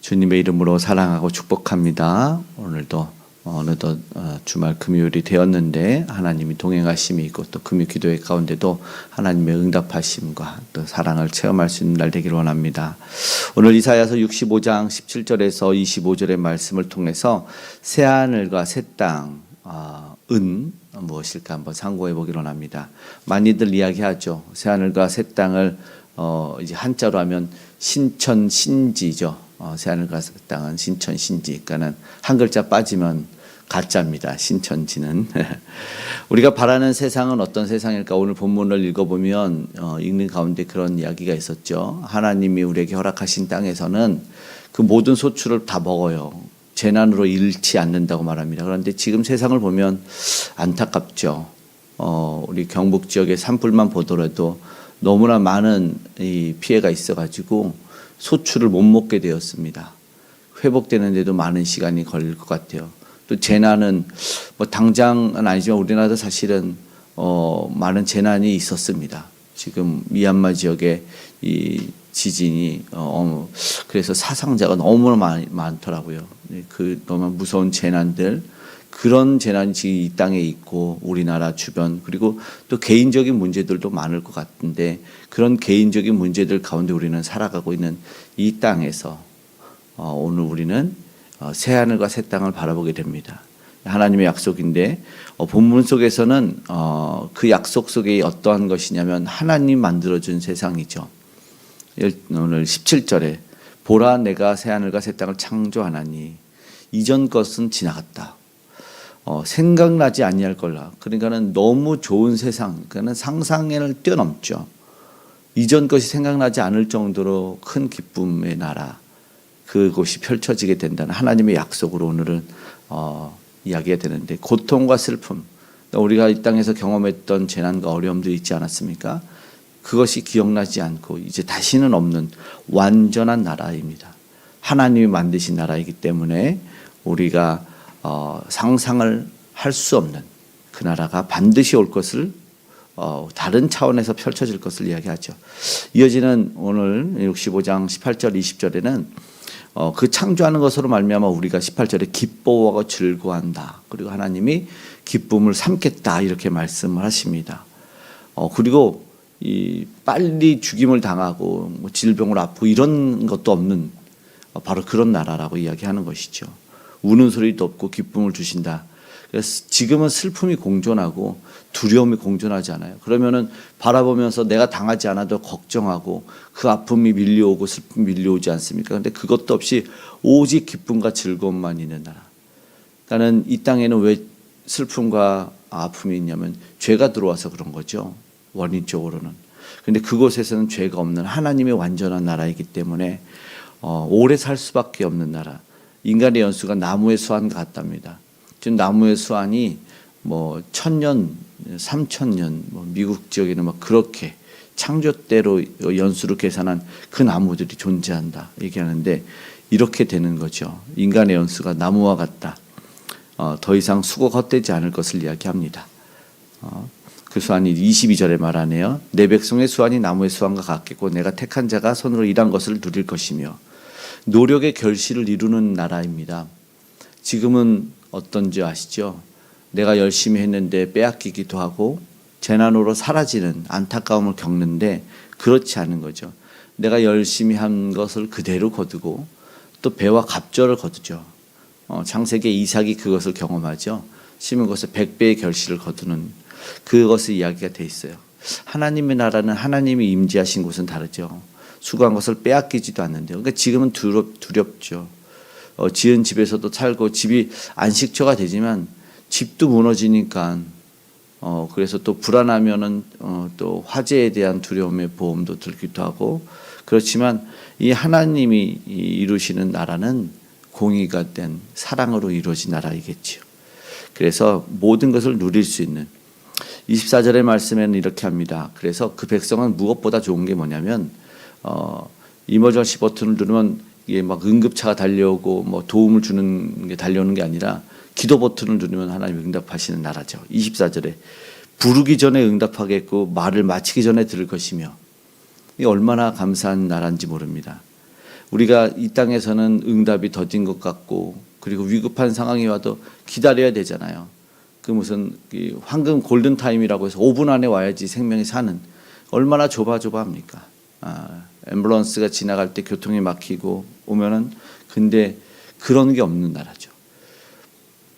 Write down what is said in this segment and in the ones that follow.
주님의 이름으로 사랑하고 축복합니다. 오늘도 어느덧 주말 금요일이 되었는데 하나님이 동행하심이 있고 또 금요 기도회 가운데도 하나님의 응답하심과 또 사랑을 체험할 수 있는 날 되기를 원합니다. 오늘 이사야서 65장 17절에서 25절의 말씀을 통해서 새하늘과 새 땅, 은 무엇일까 한번 상고해 보기를 원합니다. 많이들 이야기하죠. 새하늘과 새 땅을 이제 한자로 하면 신천신지죠. 새하늘과 새 땅은 신천신지. 그러니까는 한 글자 빠지면 가짜입니다. 신천지는. 우리가 바라는 세상은 어떤 세상일까? 오늘 본문을 읽어보면 읽는 가운데 그런 이야기가 있었죠. 하나님이 우리에게 허락하신 땅에서는 그 모든 소출을 다 먹어요. 재난으로 잃지 않는다고 말합니다. 그런데 지금 세상을 보면 안타깝죠. 우리 경북 지역의 산불만 보더라도 너무나 많은 이 피해가 있어가지고 소출을 못 먹게 되었습니다. 회복되는데도 많은 시간이 걸릴 것 같아요. 또 재난은 뭐 당장은 아니지만 우리나라도 사실은 많은 재난이 있었습니다. 지금 미얀마 지역에 이 지진이 그래서 사상자가 너무나 많더라고요. 그 너무 무서운 재난들, 그런 재난이 지금 이 땅에 있고 우리나라 주변, 그리고 또 개인적인 문제들도 많을 것 같은데 그런 개인적인 문제들 가운데 우리는 살아가고 있는 이 땅에서 오늘 우리는 새하늘과 새 땅을 바라보게 됩니다. 하나님의 약속인데 본문 속에서는 그 약속 속에 어떠한 것이냐면 하나님 만들어준 세상이죠. 오늘 17절에 보라 내가 새하늘과 새 땅을 창조하나니 이전 것은 지나갔다. 생각나지 아니할 걸라. 그러니까는 너무 좋은 세상, 그러니까는 상상을 뛰어넘죠. 이전 것이 생각나지 않을 정도로 큰 기쁨의 나라, 그곳이 펼쳐지게 된다는 하나님의 약속으로 오늘은 이야기가 되는데, 고통과 슬픔, 우리가 이 땅에서 경험했던 재난과 어려움도 있지 않았습니까? 그것이 기억나지 않고 이제 다시는 없는 완전한 나라입니다. 하나님이 만드신 나라이기 때문에 우리가 상상을 할 수 없는 그 나라가 반드시 올 것을 다른 차원에서 펼쳐질 것을 이야기하죠. 이어지는 오늘 65장 18절 20절에는 그 창조하는 것으로 말미암아 우리가 18절에 기뻐하고 즐거워한다. 그리고 하나님이 기쁨을 삼겠다 이렇게 말씀을 하십니다. 그리고 이 빨리 죽임을 당하고 뭐 질병을 아프고 이런 것도 없는 바로 그런 나라라고 이야기하는 것이죠. 우는 소리도 없고 기쁨을 주신다. 그래서 지금은 슬픔이 공존하고 두려움이 공존하지 않아요. 그러면은 바라보면서 내가 당하지 않아도 걱정하고 그 아픔이 밀려오고 슬픔이 밀려오지 않습니까? 그런데 그것도 없이 오직 기쁨과 즐거움만 있는 나라. 나는 이 땅에는 왜 슬픔과 아픔이 있냐면 죄가 들어와서 그런 거죠. 원인적으로는. 그런데 그곳에서는 죄가 없는 하나님의 완전한 나라이기 때문에 오래 살 수밖에 없는 나라. 인간의 연수가 나무의 수완 같답니다. 지금 나무의 수완이 뭐 1000년, 3000년, 뭐 미국 지역에는 막 그렇게 창조 때로 연수로 계산한 그 나무들이 존재한다 얘기하는데 이렇게 되는 거죠. 인간의 연수가 나무와 같다. 더 이상 수고가 헛되지 않을 것을 이야기합니다. 그 수완이 22절에 말하네요. 내 백성의 수완이 나무의 수완과 같겠고 내가 택한 자가 손으로 일한 것을 누릴 것이며 노력의 결실을 이루는 나라입니다. 지금은 어떤지 아시죠? 내가 열심히 했는데 빼앗기기도 하고 재난으로 사라지는 안타까움을 겪는데 그렇지 않은 거죠. 내가 열심히 한 것을 그대로 거두고 또 배와 갑절을 거두죠. 창세기 이삭이 그것을 경험하죠. 심은 것에 100배의 결실을 거두는 그것의 이야기가 돼 있어요. 하나님의 나라는 하나님이 임재하신 곳은 다르죠. 수고한 것을 빼앗기지도 않는데요. 그러니까 지금은 두렵죠. 지은 집에서도 살고 집이 안식처가 되지만 집도 무너지니까 그래서 또 불안하면은 또 화재에 대한 두려움의 보험도 들기도 하고 그렇지만 이 하나님이 이루시는 나라는 공의가 된 사랑으로 이루어진 나라이겠지요. 그래서 모든 것을 누릴 수 있는 24절의 말씀에는 이렇게 합니다. 그래서 그 백성은 무엇보다 좋은 게 뭐냐면 이머전시 버튼을 누르면 이게 막 응급차가 달려오고 뭐 도움을 주는 게 달려오는 게 아니라 기도 버튼을 누르면 하나님이 응답하시는 나라죠. 24절에 부르기 전에 응답하겠고 말을 마치기 전에 들을 것이며 이게 얼마나 감사한 나라인지 모릅니다. 우리가 이 땅에서는 응답이 더딘 것 같고 그리고 위급한 상황이 와도 기다려야 되잖아요. 그 무슨 황금 골든타임이라고 해서 5분 안에 와야지 생명이 사는, 얼마나 조바조바합니까? 앰뷸런스가 지나갈 때 교통이 막히고 오면은, 근데 그런 게 없는 나라죠.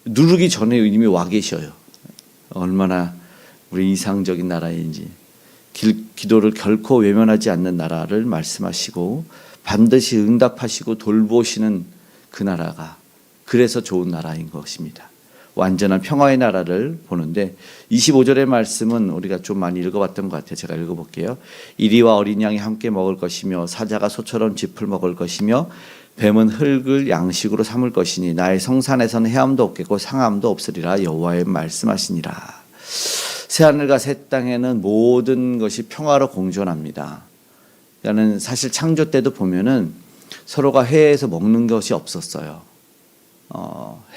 누르기 전에 이미 와 계셔요. 얼마나 우리 이상적인 나라인지. 기도를 결코 외면하지 않는 나라를 말씀하시고 반드시 응답하시고 돌보시는 그 나라가, 그래서 좋은 나라인 것입니다. 완전한 평화의 나라를 보는데 25절의 말씀은 우리가 좀 많이 읽어봤던 것 같아요. 제가 읽어볼게요. 이리와 어린 양이 함께 먹을 것이며 사자가 소처럼 짚을 먹을 것이며 뱀은 흙을 양식으로 삼을 것이니 나의 성산에서는 해함도 없겠고 상함도 없으리라 여호와의 말씀하시니라. 새하늘과 새 땅에는 모든 것이 평화로 공존합니다. 그러니까 사실 창조 때도 보면은 서로가 해에서 먹는 것이 없었어요.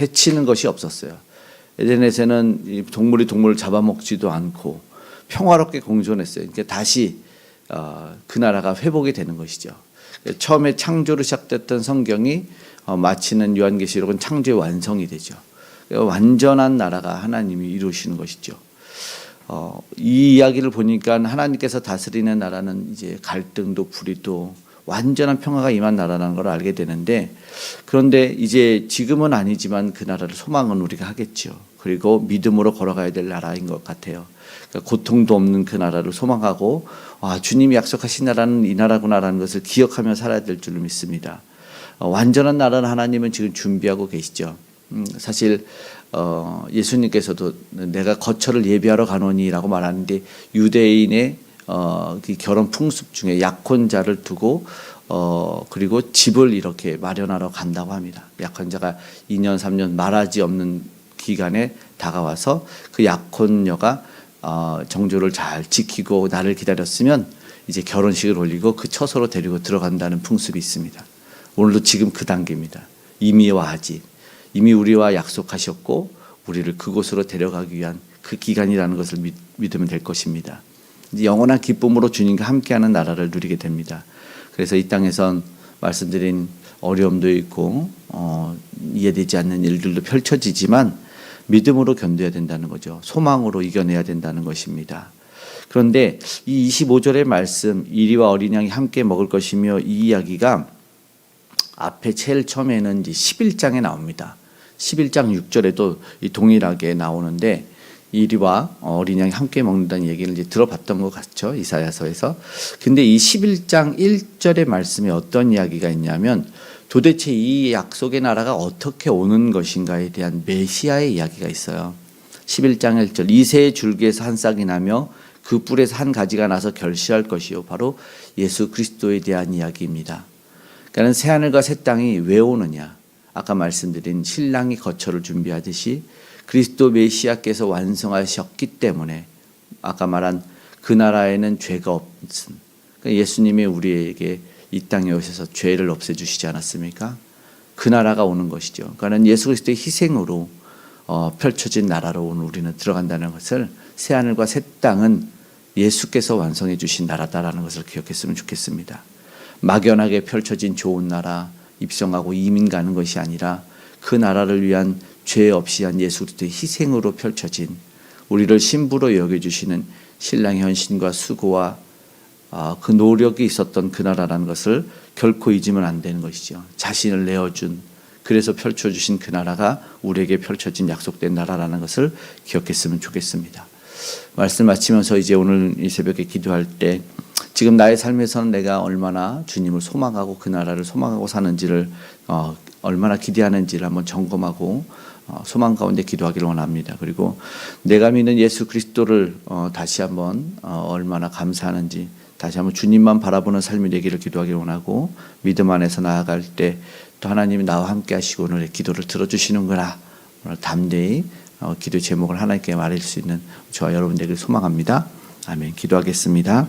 해치는 것이 없었어요. 에덴에서는 이 동물이 동물을 잡아먹지도 않고 평화롭게 공존했어요. 그러니까 다시 그 나라가 회복이 되는 것이죠. 처음에 창조로 시작됐던 성경이 마치는 요한계시록은 창조의 완성이 되죠. 완전한 나라가 하나님이 이루시는 것이죠. 이 이야기를 보니까 하나님께서 다스리는 나라는 이제 갈등도 불의도 완전한 평화가 임한 나라라는 걸 알게 되는데, 그런데 이제 지금은 아니지만 그 나라를 소망은 우리가 하겠죠. 그리고 믿음으로 걸어가야 될 나라인 것 같아요. 그러니까 고통도 없는 그 나라를 소망하고 주님이 약속하신 나라는 이 나라구나라는 것을 기억하며 살아야 될 줄로 믿습니다. 완전한 나라는 하나님은 지금 준비하고 계시죠. 사실 예수님께서도 내가 거처를 예비하러 가노니라고 말하는데, 유대인의 그 결혼 풍습 중에 약혼자를 두고 그리고 집을 이렇게 마련하러 간다고 합니다. 약혼자가 2년 3년 말하지 없는 기간에 다가와서 그 약혼녀가 정조를 잘 지키고 나를 기다렸으면 이제 결혼식을 올리고 그 처소로 데리고 들어간다는 풍습이 있습니다. 오늘도 지금 그 단계입니다. 이미와 아직, 이미 우리와 약속하셨고 우리를 그곳으로 데려가기 위한 그 기간이라는 것을 믿으면 될 것입니다. 영원한 기쁨으로 주님과 함께하는 나라를 누리게 됩니다. 그래서 이 땅에선 말씀드린 어려움도 있고 이해되지 않는 일들도 펼쳐지지만 믿음으로 견뎌야 된다는 거죠. 소망으로 이겨내야 된다는 것입니다. 그런데 이 25절의 말씀, 이리와 어린 양이 함께 먹을 것이며, 이 이야기가 앞에 제일 처음에는 이제 11장에 나옵니다. 11장 6절에도 동일하게 나오는데, 이리와 어린 양이 함께 먹는다는 얘기를 이제 들어봤던 것 같죠, 이사야서에서. 근데 이 11장 1절의 말씀에 어떤 이야기가 있냐면, 도대체 이 약속의 나라가 어떻게 오는 것인가에 대한 메시아의 이야기가 있어요. 11장 1절, 이새의 줄기에서 한 싹이 나며 그 뿔에서 한 가지가 나서 결실할 것이요, 바로 예수 그리스도에 대한 이야기입니다. 그러니까 새하늘과 새 땅이 왜 오느냐, 아까 말씀드린 신랑이 거처를 준비하듯이 그리스도 메시아께서 완성하셨기 때문에, 아까 말한 그 나라에는 죄가 없음, 그러니까 예수님이 우리에게 이 땅에 오셔서 죄를 없애주시지 않았습니까? 그 나라가 오는 것이죠. 그러니까 예수 그리스도의 희생으로 펼쳐진 나라로 오늘 우리는 들어간다는 것을, 새하늘과 새 땅은 예수께서 완성해 주신 나라다라는 것을 기억했으면 좋겠습니다. 막연하게 펼쳐진 좋은 나라, 입성하고 이민 가는 것이 아니라 그 나라를 위한 죄 없이 한 예수 그리스도의 희생으로 펼쳐진, 우리를 신부로 여겨주시는 신랑의 헌신과 수고와 그 노력이 있었던 그 나라라는 것을 결코 잊으면 안 되는 것이죠. 자신을 내어준, 그래서 펼쳐주신 그 나라가 우리에게 펼쳐진 약속된 나라라는 것을 기억했으면 좋겠습니다. 말씀 마치면서 이제 오늘 이 새벽에 기도할 때, 지금 나의 삶에서는 내가 얼마나 주님을 소망하고 그 나라를 소망하고 사는지를 얼마나 기대하는지를 한번 점검하고 소망 가운데 기도하기를 원합니다. 그리고 내가 믿는 예수 그리스도를 다시 한번 얼마나 감사하는지, 다시 한번 주님만 바라보는 삶이 되기를 기도하기를 원하고, 믿음 안에서 나아갈 때 또 하나님이 나와 함께 하시고 오늘의 기도를 들어주시는구나, 오늘 담대히 기도 제목을 하나님께 말할 수 있는 저와 여러분 되기를 소망합니다. 아멘. 기도하겠습니다.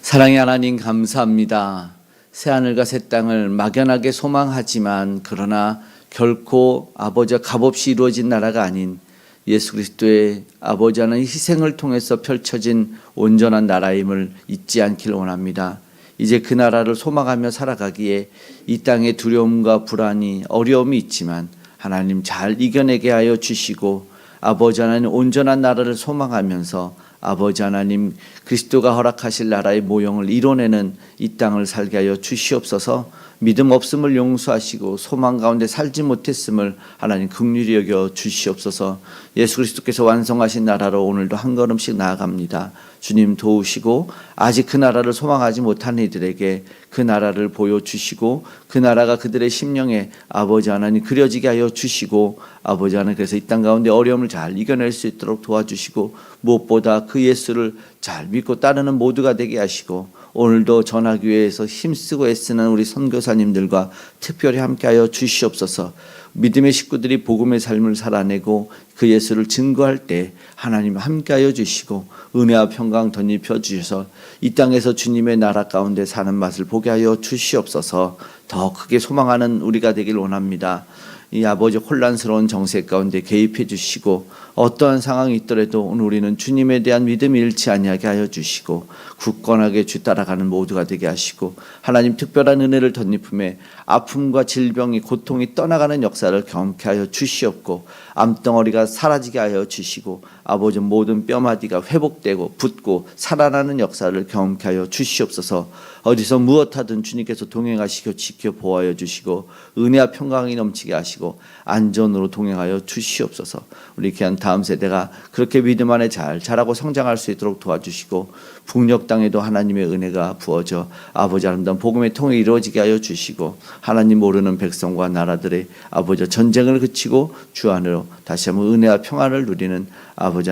사랑의 하나님, 감사합니다. 새하늘과 새 땅을 막연하게 소망하지만, 그러나 결코 아버지와 값없이 이루어진 나라가 아닌 예수 그리스도의 아버지 하나님의 희생을 통해서 펼쳐진 온전한 나라임을 잊지 않기를 원합니다. 이제 그 나라를 소망하며 살아가기에 이 땅에 두려움과 불안이 어려움이 있지만 하나님 잘 이겨내게 하여 주시고 아버지 하나님 온전한 나라를 소망하면서 아버지 하나님 그리스도가 허락하실 나라의 모형을 이뤄내는 이 땅을 살게 하여 주시옵소서. 믿음 없음을 용서하시고 소망 가운데 살지 못했음을 하나님 긍휼히 여겨 주시옵소서. 예수 그리스도께서 완성하신 나라로 오늘도 한 걸음씩 나아갑니다. 주님 도우시고 아직 그 나라를 소망하지 못한 이들에게 그 나라를 보여주시고 그 나라가 그들의 심령에 아버지 하나님 그려지게 하여 주시고 아버지 하나님 그래서 이 땅 가운데 어려움을 잘 이겨낼 수 있도록 도와주시고 무엇보다 그 예수를 잘 믿고 따르는 모두가 되게 하시고 오늘도 전하교회에서 힘쓰고 애쓰는 우리 선교사님들과 특별히 함께하여 주시옵소서. 믿음의 식구들이 복음의 삶을 살아내고 그 예수를 증거할 때 하나님 함께하여 주시고 은혜와 평강 덧입혀 주셔서 이 땅에서 주님의 나라 가운데 사는 맛을 보게 하여 주시옵소서. 더 크게 소망하는 우리가 되길 원합니다. 이 아버지 혼란스러운 정세 가운데 개입해 주시고 어떠한 상황이 있더라도 오늘 우리는 주님에 대한 믿음이 잃지 아니하게 하여 주시고 굳건하게 주 따라가는 모두가 되게 하시고 하나님 특별한 은혜를 덧입음에 아픔과 질병이 고통이 떠나가는 역사를 경험케 하여 주시옵고 암덩어리가 사라지게 하여 주시고 아버지 모든 뼈마디가 회복되고 붓고 살아나는 역사를 경험케 하여 주시옵소서. 어디서 무엇하든 주님께서 동행하시고 지켜 보호하여 주시고 은혜와 평강이 넘치게 하시고 안전으로 동행하여 주시옵소서. 우리 귀한 다음 세대가 그렇게 믿음 안에 잘 자라고 성장할 수 있도록 도와주시고 북녘 땅에도 하나님의 은혜가 부어져 아버지 아름다운 복음의 통이 이루어지게 하여 주시고 하나님 모르는 백성과 나라들의 아버지 전쟁을 그치고 주 안으로 다시 한번 은혜와 평안을 누리는 아버지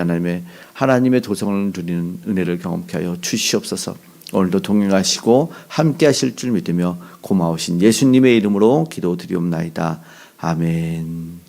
하나님의 도성을 누리는 은혜를 경험케 하여 주시옵소서. 오늘도 동행하시고 함께 하실 줄 믿으며 고마우신 예수님의 이름으로 기도드리옵나이다. 아멘.